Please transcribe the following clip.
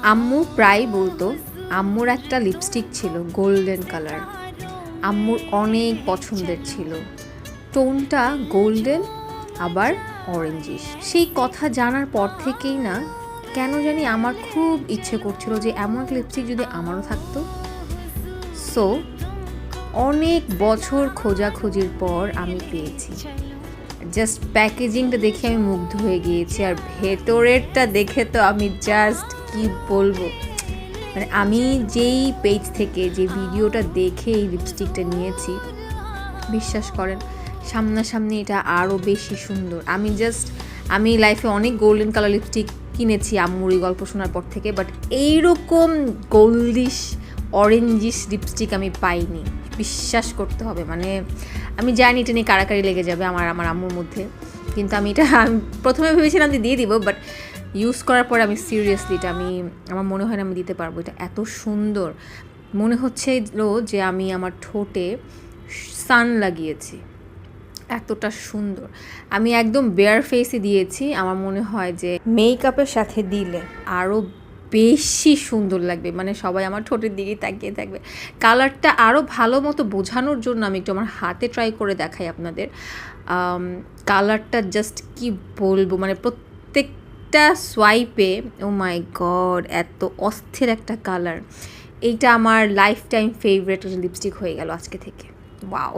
আম্মু প্রায় বলতো আম্মুর একটা লিপস্টিক ছিল গোল্ডেন কালার, আম্মুর অনেক পছন্দের ছিল, টোনটা গোল্ডেন আবার অরেঞ্জিশ। সেই কথা জানার পর থেকেই না কেন জানি আমার খুব ইচ্ছে করছিল যে এমন একটা লিপস্টিক যদি আমারও থাকতো। সো অনেক বছর খোঁজাখুঁজির পর আমি পেয়েছি। জাস্ট প্যাকেজিংটা দেখে আমি মুগ্ধ হয়ে গিয়েছি, আর ভেতরেরটা দেখে তো আমি জাস্ট কি বলবো, মানে আমি যেই পেজ থেকে যে ভিডিওটা দেখে এই লিপস্টিকটা নিয়েছি, বিশ্বাস করেন সামনাসামনি এটা আরও বেশি সুন্দর। আমি লাইফে অনেক গোল্ডেন কালার লিপস্টিক কিনেছি আম্মুর এই গল্প শোনার পর থেকে, বাট এইরকম গোল্ডিশ অরেঞ্জিশ লিপস্টিক আমি পাইনি, বিশ্বাস করতে হবে। মানে আমি জানি এটা নিয়ে কারাকারি লেগে যাবে আমার আম্মুর মধ্যে, কিন্তু আমি প্রথমে ভেবেছিলাম যে দিয়ে দিব, বাট ইউজ করার পর আমি সিরিয়াসলি এটা আমার মনে হয় না আমি দিতে পারবো। এটা এত সুন্দর মনে হচ্ছে যে আমি আমার ঠোঁটে সান লাগিয়েছি, এতটা সুন্দর। আমি একদম বেয়ার ফেসে দিয়েছি, আমার মনে হয় যে মেকআপের সাথে দিলে আরও বেশি সুন্দর লাগবে, মানে সবাই আমার ঠোঁটের দিকে তাকিয়ে থাকবে। কালারটা আরও ভালো মতো বোঝানোর জন্য আমি একটু আমার হাতে ট্রাই করে দেখাই আপনাদের। কালারটা জাস্ট কি বলবো, মানে প্রত্যেকটা সোয়াইপে ও মাই গড এত অস্থির একটা কালার। এইটা আমার লাইফ টাইম ফেভারিট লিপস্টিক হয়ে গেল আজকে থেকে। ওয়াও।